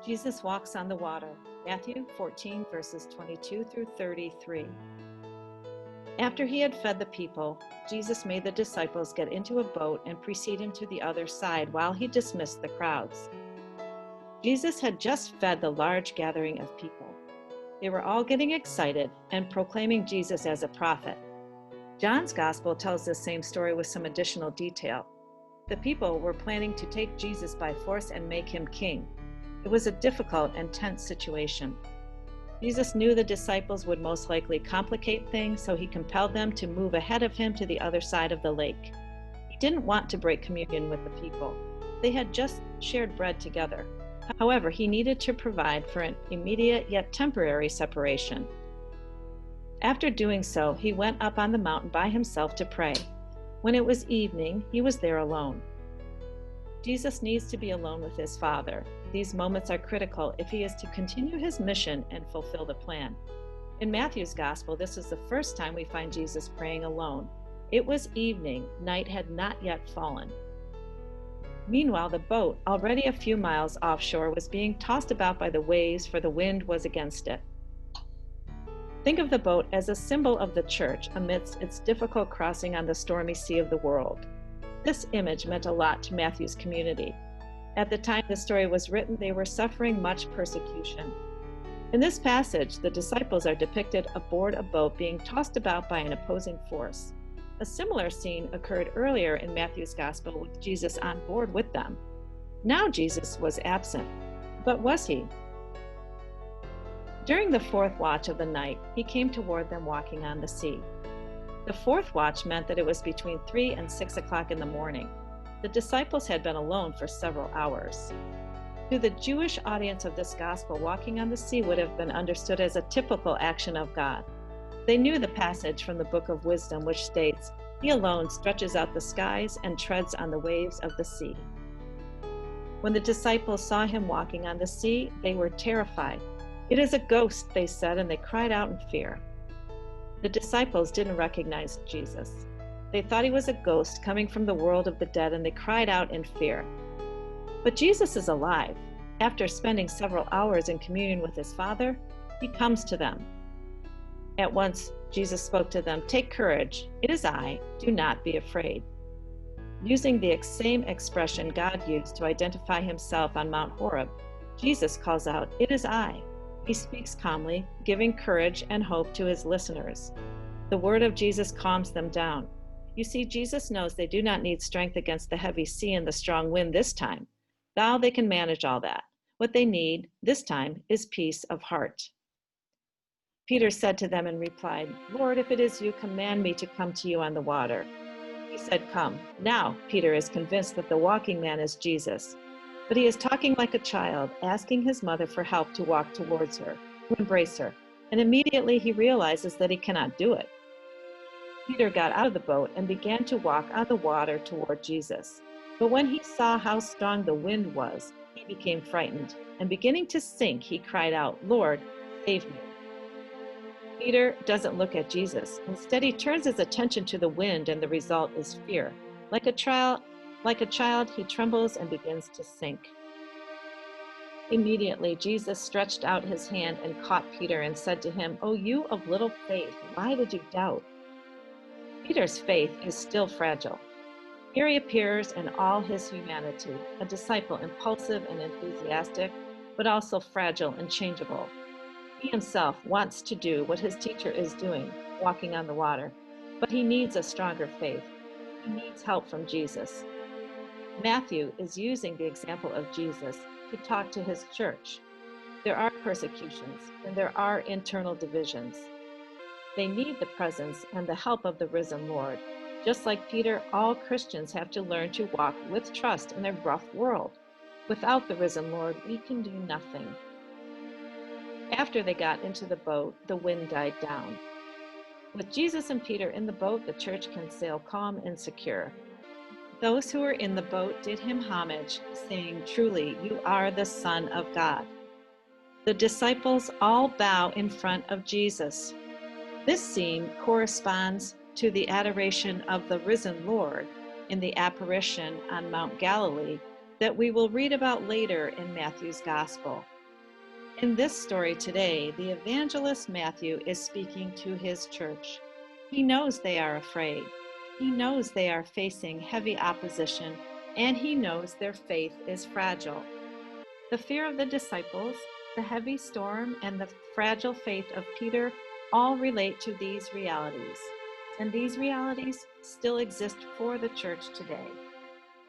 Jesus walks on the water. Matthew 14, verses 22 through 33. After he had fed the people, Jesus made the disciples get into a boat and precede him to the other side while he dismissed the crowds. Jesus had just fed the large gathering of people. They were all getting excited and proclaiming Jesus as a prophet. John's gospel tells this same story with some additional detail. The people were planning to take Jesus by force and make him king. It was a difficult and tense situation. Jesus knew the disciples would most likely complicate things, so he compelled them to move ahead of him to the other side of the lake. He didn't want to break communion with the people. They had just shared bread together. However, he needed to provide for an immediate yet temporary separation. After doing so, he went up on the mountain by himself to pray. When it was evening, he was there alone. Jesus needs to be alone with his Father. These moments are critical if he is to continue his mission and fulfill the plan. In Matthew's gospel, this is the first time we find Jesus praying alone. It was evening, night had not yet fallen. Meanwhile, the boat, already a few miles offshore, was being tossed about by the waves, for the wind was against it. Think of the boat as a symbol of the church amidst its difficult crossing on the stormy sea of the world. This image meant a lot to Matthew's community. At the time the story was written, they were suffering much persecution. In this passage, the disciples are depicted aboard a boat being tossed about by an opposing force. A similar scene occurred earlier in Matthew's gospel with Jesus on board with them. Now Jesus was absent. But was he? During the fourth watch of the night, he came toward them walking on the sea. The fourth watch meant that it was between 3 and 6 o'clock in the morning. The disciples had been alone for several hours. To the Jewish audience of this gospel, walking on the sea would have been understood as a typical action of God. They knew the passage from the Book of Wisdom, which states, "He alone stretches out the skies and treads on the waves of the sea." When the disciples saw him walking on the sea, they were terrified. "It is a ghost," they said, and they cried out in fear. The disciples didn't recognize Jesus. They thought he was a ghost coming from the world of the dead, and they cried out in fear. But Jesus is alive. After spending several hours in communion with his Father, he comes to them. At once, Jesus spoke to them, "Take courage. It is I. Do not be afraid." Using the same expression God used to identify himself on Mount Horeb, Jesus calls out, "It is I." He speaks calmly, giving courage and hope to his listeners. The word of Jesus calms them down. You see, Jesus knows they do not need strength against the heavy sea and the strong wind this time. Now they can manage all that. What they need this time is peace of heart. Peter said to them and replied, "Lord, if it is you, command me to come to you on the water." He said, "Come." Now Peter is convinced that the walking man is Jesus. But he is talking like a child, asking his mother for help to walk towards her, to embrace her, and immediately he realizes that he cannot do it. Peter got out of the boat and began to walk on the water toward Jesus. But when he saw how strong the wind was, he became frightened, and beginning to sink, he cried out, "Lord, save me." Peter doesn't look at Jesus. Instead, he turns his attention to the wind, and the result is fear. Like a child, he trembles and begins to sink. Immediately, Jesus stretched out his hand and caught Peter and said to him, "O you of little faith, why did you doubt?" Peter's faith is still fragile. Here he appears in all his humanity, a disciple impulsive and enthusiastic, but also fragile and changeable. He himself wants to do what his teacher is doing, walking on the water, but he needs a stronger faith. He needs help from Jesus. Matthew is using the example of Jesus to talk to his church. There are persecutions and there are internal divisions. They need the presence and the help of the risen Lord. Just like Peter, all Christians have to learn to walk with trust in a rough world. Without the risen Lord, we can do nothing. After they got into the boat, the wind died down. With Jesus and Peter in the boat, the church can sail calm and secure. Those who were in the boat did him homage, saying, "Truly, you are the Son of God." The disciples all bow in front of Jesus. This scene corresponds to the adoration of the risen Lord in the apparition on Mount Galilee that we will read about later in Matthew's Gospel. In this story today, the evangelist Matthew is speaking to his church. He knows they are afraid. He knows they are facing heavy opposition, and he knows their faith is fragile. The fear of the disciples, the heavy storm, and the fragile faith of Peter all relate to these realities. And these realities still exist for the church today.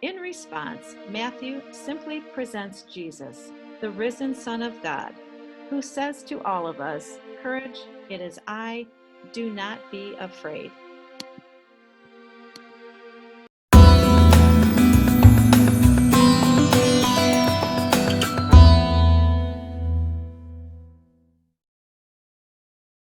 In response, Matthew simply presents Jesus, the risen Son of God, who says to all of us, "Courage, it is I, do not be afraid."